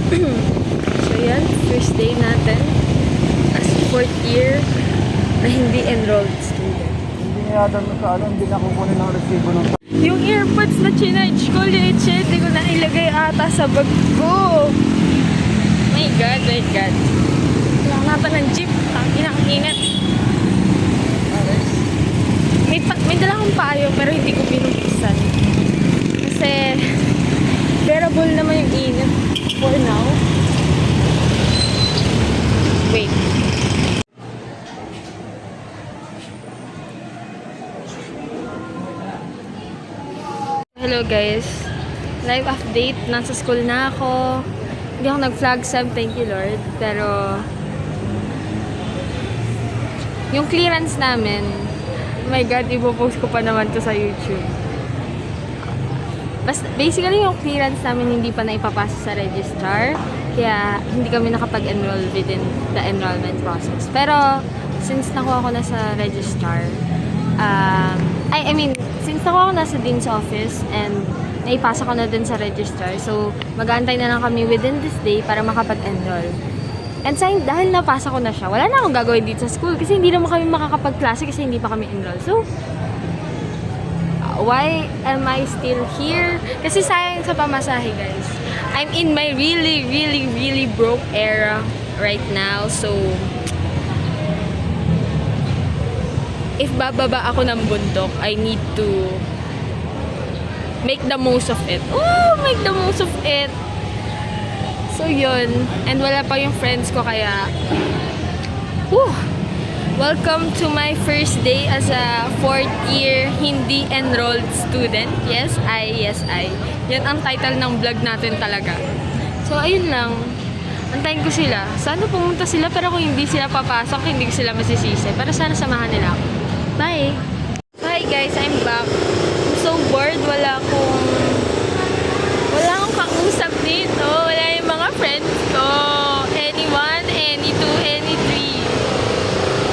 So yan, first day natin as fourth year na hindi enrolled student. Hindi na yata hindi na kukunin ng resibo ng... Yung earpods na chinarge ko, leche, di ko na ilagay ata sa bag ko. My God, my God. Wala nata ng jeep. Ang ingat. May dala akong payo pero hindi ko binukisan. Kasi bearable naman yung init for now. Wait. Hello guys. Live update. Nasa school na ako. Hindi ako nag-flag sem, thank you Lord. Pero yung clearance namin, oh my God, ipopost ko pa naman to sa YouTube. Basically, yung clearance namin hindi pa naipapasa sa registrar. Kaya, hindi kami nakapag-enroll within the enrollment process. Pero, since nakuha ko na sa registrar, since nakuha ko na sa Dean's office and naipasa ko na din sa registrar, so, mag-aantay na lang kami within this day para makapag-enroll. And dahil napasa ko na siya, wala na akong gagawin dito sa school kasi hindi naman kami makakapag-klase kasi hindi pa kami enroll. So, why am I still here? Kasi sayang sa pamasahe, guys. I'm in my really, really, really broke era right now. So, if bababa ako ng bundok, I need to make the most of it. Oh, make the most of it. So, yun. And wala pa yung friends ko, kaya whew, welcome to my first day as a fourth year hindi enrolled student. Yes, I. Yan ang title ng vlog natin talaga. So, ayun lang. Antayin ko sila. Sana pumunta sila, pero kung hindi sila papasok, hindi ko sila masisisi. Pero sana samahan nila ako. Bye! Hi guys, I'm back. I'm so bored. Wala akong kausap dito. Wala yung mga friends ko. Anyone, any two, any three.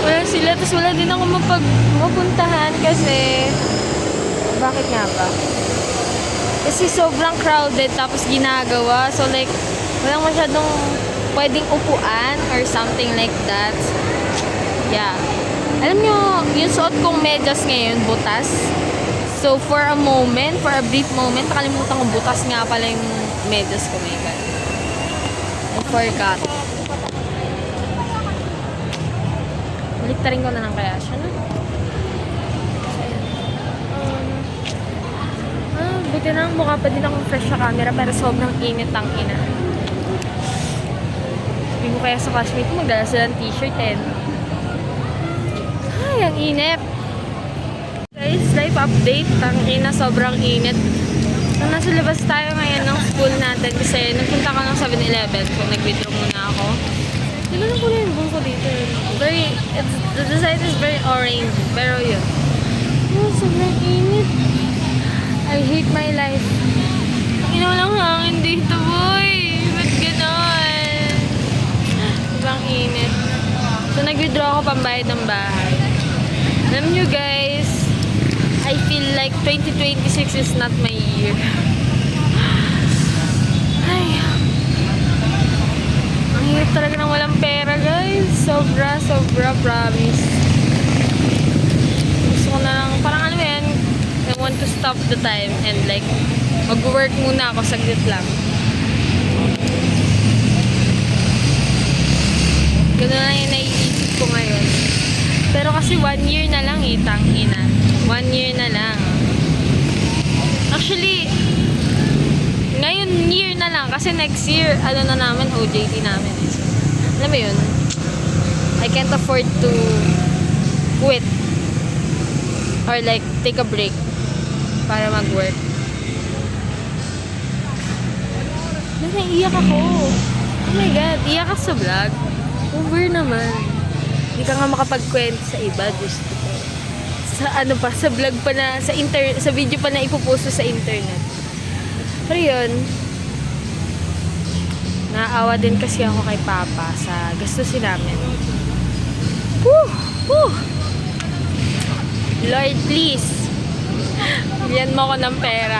Wala sila. Tapos wala din ako mapuntahan kasi bakit nga ba? Kasi sobrang crowded tapos ginagawa. So like, walang masyadong pwedeng upuan or something like that. Yeah. Alam nyo, yung suot kong medyas ngayon, butas. So, for a brief moment, nakalimutan kong butas nga pala yung medyas ko, my God. I forgot. Baliktarin ko na lang kaya siya, no? Buti na lang mukha pa din akong fresh sa camera, pero sobrang init ang ina. Sabi ko kaya sa classmate ko, magdala sila ng t-shirt, Ay, ang init. Guys, live update. Ang ina, sobrang init. So, nasa labas tayo ngayon ng school natin kasi nagpunta ka ng 7-Eleven. So, nag-withdraw muna ako. Hindi na pula yung buhok ko dito. The design is very orange. Pero yun. Oh, sobrang init. I hate my life. Ang ina, walang hangin dito, boy. Ba't ganon? Sobrang init. So, nag-withdraw ako pambayad ng bahay. Alam nyo, guys, I feel like 2026 is not my year. Ay. Ang hirap talaga ng walang pera, guys. Sobra, promise. Gusto ko na lang, parang ano yan, I want to stop the time and like, mag-work muna ako, saglit lang. Ganun lang yung naiisip ko ngayon. Pero kasi 1 year na lang tangina. 1 year na lang. Actually, ngayon year na lang. Kasi next year, na namin, OJT namin. So, alam mo yun? I can't afford to quit. Or like, take a break. Para mag-work. Naiiyak ako. Oh my God, iyak ka sa vlog. Over naman. Hindi ka nga makapagkwento sa iba, Diyos ko. Sa vlog pa na, sa video pa na ipoposto sa internet. Pero yun, naawa din kasi ako kay Papa sa gastusin namin. Lord, please. Bigyan mo ako ng pera.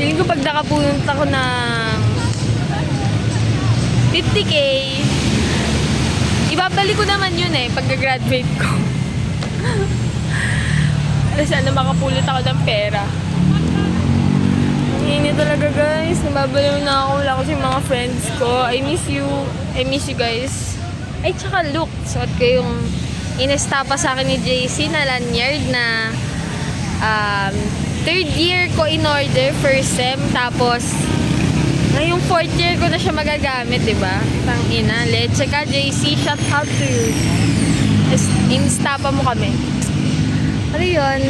Tingin ko pag nakapunta ko ng 50K. Ibabalik ko naman yun eh, pagka-graduate ko. Sana makapulot ako ng pera. Ang init talaga guys. Nababaliw na ako. Wala ko sa mga friends ko. I miss you. I miss you guys. Ay, tsaka look. Suot ko yung inestapa sa akin ni JC na lanyard na third year ko in order, first sem. Tapos, ngayong fourth year ko na siya magagamit, diba? Tangina. Leche ka, JC. Shout out to you. Inestapa mo kami. Ano yun?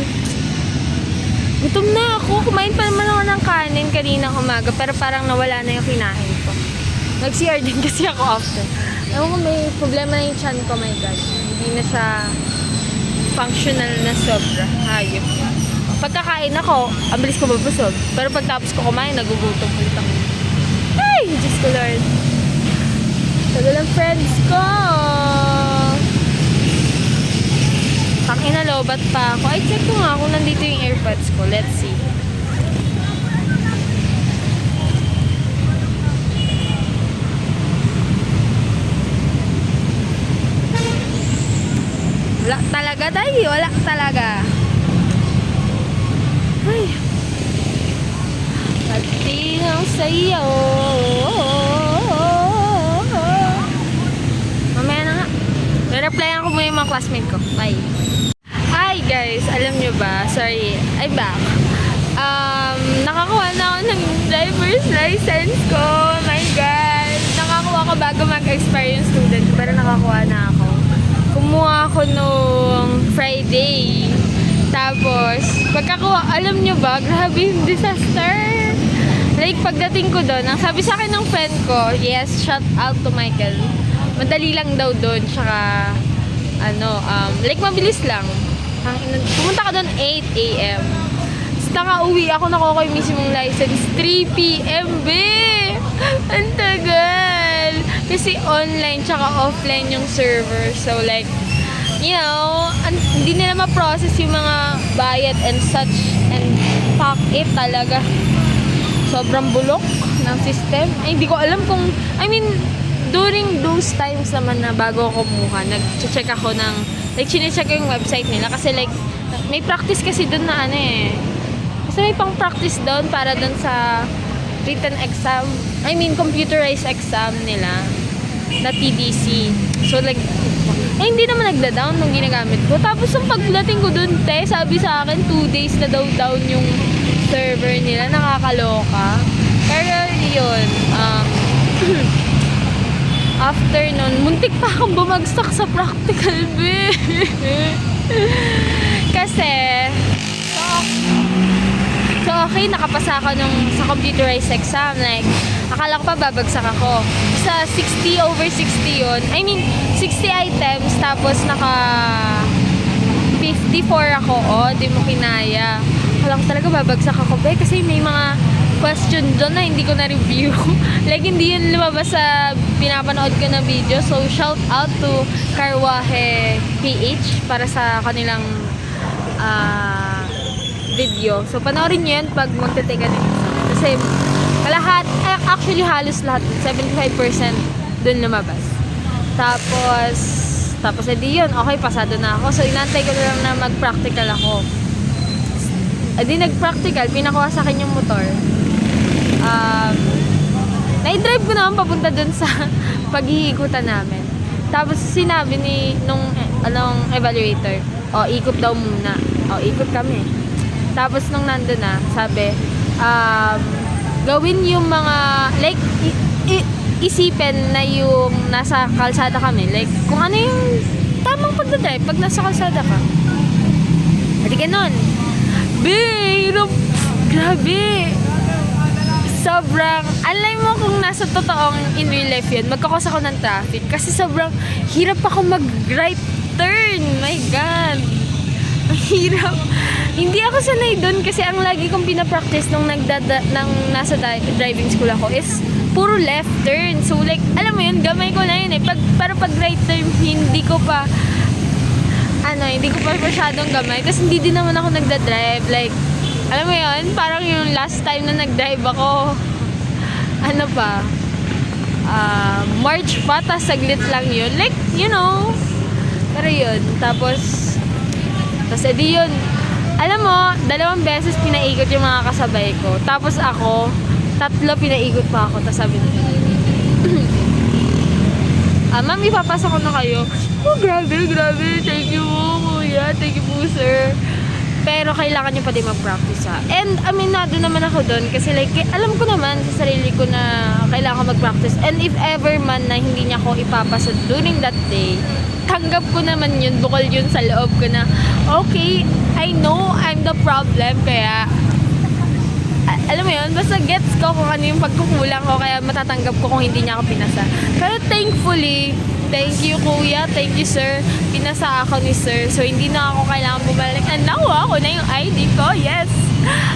Gutom na ako. Kumain pa naman ako ng kanin kaninang umaga, pero parang nawala na yung kinain ko. Nag-CR din kasi ako after. Ewan ko, may problema na yung chan ko, my God. Hindi na siya functional na sobra. Hayop. Pagkakain ako, ang bilis ko mabusog. Pero pagtapos ko kumain, nagugutom ulit ako. Ay! Diyos ko Lord. Tagal ang friends ko. Takina, lobat pa ako. Ay, check ko nga kung nandito yung AirPods ko. Let's see. Wala talaga, day. Wala talaga. Ay. Pati lang sa'yo. Mamaya na nga. Re-replyan ko muna yung mga classmate ko. Bye. Hi guys, alam nyo ba? Sorry, I'm back. Nakakuha na ako ng driver's license ko. Oh my God. Nakakuha ko bago mag-experience student. Pero nakakuha na ako. Kumuha ako nung Friday. Tapos, pagkakuha, alam nyo ba? Grabe yung disaster. Like, pagdating ko doon, ang sabi sa akin ng friend ko, yes, shout out to Michael. Madali lang daw doon, tsaka, like, mabilis lang. Pumunta ka doon 8 a.m. Tapos nakauwi ako, nakuha ko yung mismong license 3 p.m. Ang tagal! Kasi online tsaka offline yung server. So like, you know, hindi nila ma-process yung mga bayad and such. And fuck it talaga. Sobrang bulok ng system. Ay, hindi ko alam kung, during those times naman na bago ako kumuha, nag-check ako ng, like, chinecheck ko yung website nila kasi like, may practice kasi doon na kasi may pang practice doon para doon sa written exam, computerized exam nila na TDC. So like, hindi naman nagda-down nung ginagamit ko. Tapos yung pagdating ko doon, sabi sa akin 2 days na daw down yung server nila. Nakakaloka. Pero yun, after nun, muntik pa akong bumagsak sa practical, Kasi, so okay, nakapasa ako sa computerized exam. Like, akala ko pa babagsak ako. Sa 60 over 60 yun. 60 items, tapos naka 54 ako. Di mo kinaya. Akala ko talaga babagsak ako, kasi may mga question doon na hindi ko na-review. Like, hindi yun lumabas sa pinapanood ko na video. So, shout out to Carwahe PH para sa kanilang video. So, panoorin nyo yun pag magte-take ka ng exam. Kasi, actually halos lahat, 75% dun lumabas. Tapos edi yun, okay, pasado na ako. So, inantay ko na lang na mag-practical ako. Edi nag-practical, pinakuha sa akin yung motor. Na-drive ko naman papunta dun sa pag-iikutan namin. Tapos sinabi nung evaluator, ikot daw muna. Ikot kami. Tapos nung nandun na, sabi, gawin yung mga, like, isipin na yung nasa kalsada kami. Like, kung ano yung tamang pagdadrive pag nasa kalsada ka. Hindi ganun. Grabe. Sobrang, alam mo kung nasa totoong in real life yun, magkakos ako ng traffic. Kasi sobrang hirap ako mag-right turn. My God. Ang hirap. Hindi ako sanay doon kasi ang lagi kong pinapractice nung nasa driving school ako is puro left turn. So like, alam mo yun, gamay ko na yun eh. Pero pag right turn, hindi ko pa masyadong gamay. Tapos hindi din naman ako nagda-drive. Like, alam mo yun, parang yung last time na nag-drive ako, March pa, tas saglit lang yun. Like, you know. Pero yun, tapos edi yun. Alam mo, 2 beses pinaikot yung mga kasabay ko. Tapos ako, 3 pinaikot pa ako. Tapos sabi na, ma'am, ipapasok ko na kayo. Oh, grabe. Thank you po, kuya. Thank you po, sir. Pero kailangan nyo pa din mag-practice, ha. And aminado naman ako doon kasi like, alam ko naman sa sarili ko na kailangan ko mag-practice. And if ever man na hindi niya ako ipapasa during that day, tanggap ko naman yun, bukol yun sa loob ko na, okay, I know I'm the problem, kaya alam mo yun, basta gets ko kung ano yung pagkukulang ko, kaya matatanggap ko kung hindi niya ako pinasa. Pero thankfully, thank you kuya, thank you sir, pinasa ako ni sir, so hindi na ako kailangan bumalik. And nakuha ko na yung ID ko, yes!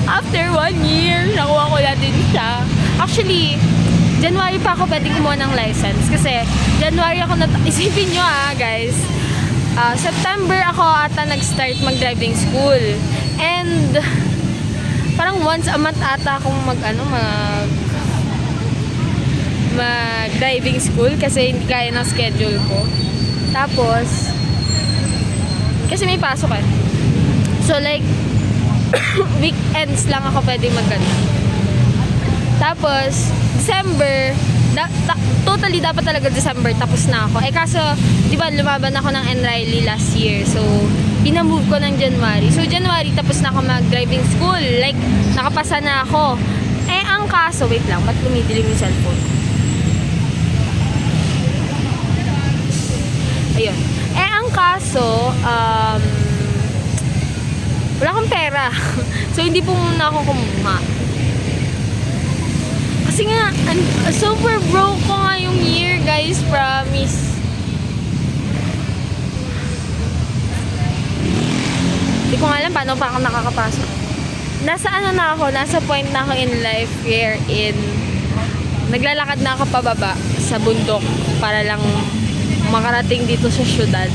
After 1 year, nakuha ko na din siya. Actually, January pa ako pwedeng kumuha ng license, kasi January ako isipin nyo guys, September ako ata nag-start mag-driving school. And parang once a month ata akong mag-driving school kasi hindi kaya ng schedule ko. Tapos, kasi may pasok So like, weekends lang ako pwede Tapos, December, totally dapat talaga December tapos na ako. Kaso, di ba lumaban ako ng Enriley last year. So, pinamove ko ng January. So, January tapos na ako mag-driving school. Like, nakapasa na ako. Ang kaso, wait lang, ba't lumidilim yung cellphone? Ayun. Ang kaso, wala akong pera. So, hindi po muna ako kumuha. Kasi nga, super broke ko nga yung year, guys, promise. Hindi ko nga alam paano pa ako nakakapasok. Nasa point na ako in life wherein naglalakad na ako pababa sa bundok para lang makarating dito sa syudad.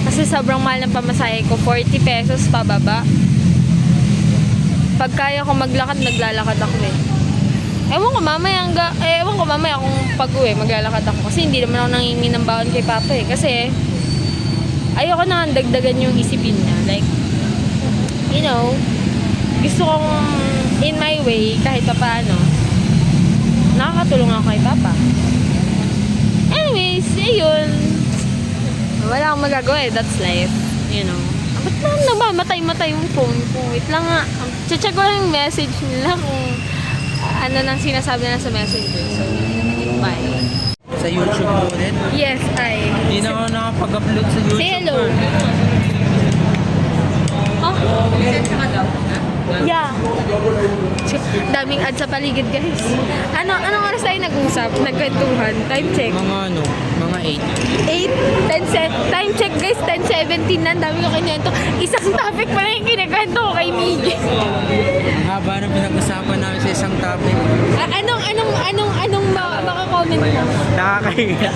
Kasi sobrang mahal ng pamasahe ko, 40 pesos pababa. Pag kaya ko maglakad, naglalakad ako Ewan ko mamaya kung pag-uwi, maglalakad ako. Kasi hindi naman ako nangingi ng baon kay Papa Kasi, ayoko na dagdagan yung isipin niya. Like, you know, gusto kong in my way, kahit pa paano, nakakatulong ako kay Papa. Anyways, ayun. Wala akong magagawa that's life. You know. Ba't na namamatay yung phone ko? Wait lang nga. Check ko lang yung message nila kung ano nang sinasabi na sa messenger. So, bye. Sa YouTube mo ulit? Yes, Hindi na ako nakapag-upload sa YouTube. Say hello. Yeah. Daming ads sa paligid, guys. Anong oras tayo nag-usap? Nagkwentuhan? Time check. Mga 8. Time check, guys. 10:17 na. Dami ko kinento. Isang topic pa lang yung kinikwento ko kay Miggy. Ang haba na pinag-usapan namin sa isang topic. Anong maka-comment mo? Nakakahiya.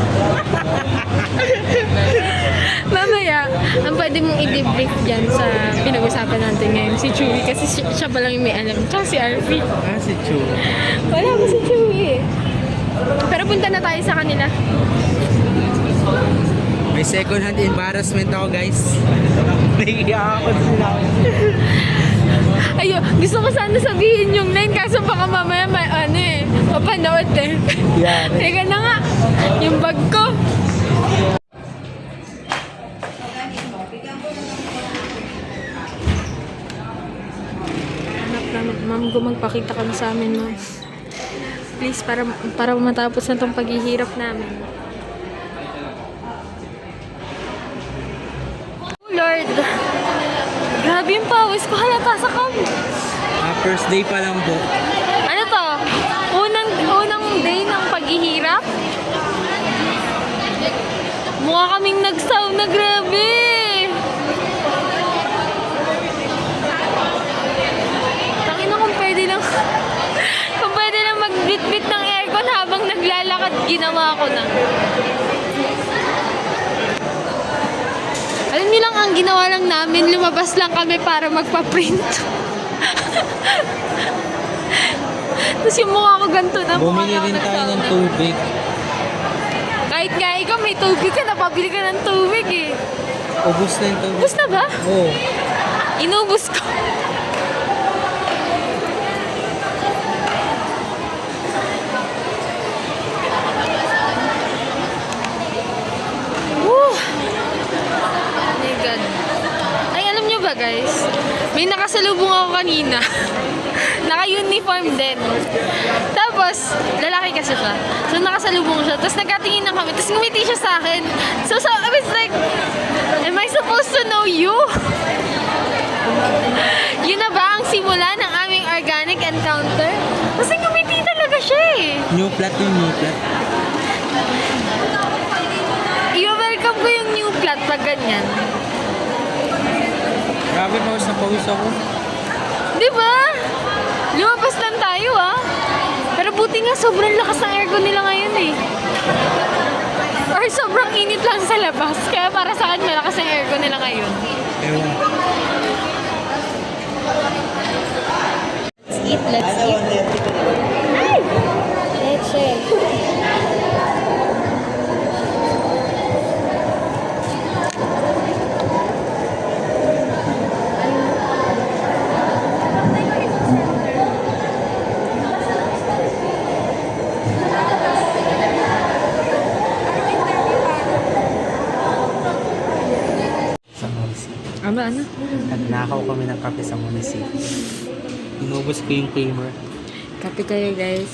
Mamaya, ang pwede mong i-debrief dyan sa pinag-usapan natin ngayon. Si Chewy, kasi siya pa lang yung may alam. Tsaka si Arfi. Si Chu. Wala ko si Chewy Pero punta na tayo sa kanila. May second hand embarrassment ako, guys. Nahihiya ako sila. Ayo, gusto ko sana sabihin yung line kaso baka mamaya may mapanood Yeah. Teka na nga, yung bag ko. Ma'am, magpakita ka na sa amin, ma'am. Please, para matapos na tong paghihirap namin. Oh, Lord! Grabe yung pawis ko, halata sa cam. First day pa lang po. Ano to? Unang day ng paghihirap? Mukha kaming nag-sauna, grabe! Kung pwede lang magbit-bit ng aircon habang naglalakad, ginawa ko na. Alam niyo lang, ang ginawa lang namin, lumabas lang kami para magpa-print. Tapos yung mukha ko ganito na. mukha Bumili na ako rin tayo ng nagsawa. tubig. Kahit nga ikaw may tubig ka, napabili ka ng tubig eh. Ubus na yung tubig. Ubus na ba? Oo. Inubos ko. Woo! Oh my God. Ay, alam nyo ba guys? May nakasalubong ako kanina. Naka-uniform din. Tapos, lalaki kasi siya. So, nakasalubong siya. Tapos, nagkatingin na kami. Tapos, ngumiti siya sa akin. So, I was like, am I supposed to know you? Yun na ba ang simula ng aming organic encounter? Kasi ngumiti talaga siya eh. New plat yung new plat. I-welcome ko yung new plat pag ganyan. Grabe, pawis na pawis ako. Di ba? Lumabas lang tayo ah. Pero buti nga sobrang lakas ng aircon nila ngayon eh. Or sobrang init lang sa labas. Kaya para sa akin malakas ang aircon nila ngayon. Ewan. Let's eat. Ay! Leche. Sa munisip. Ano? Nagnakaw kami ng kape sa munisip. Inubos ko yung creamer. Kape kayo guys.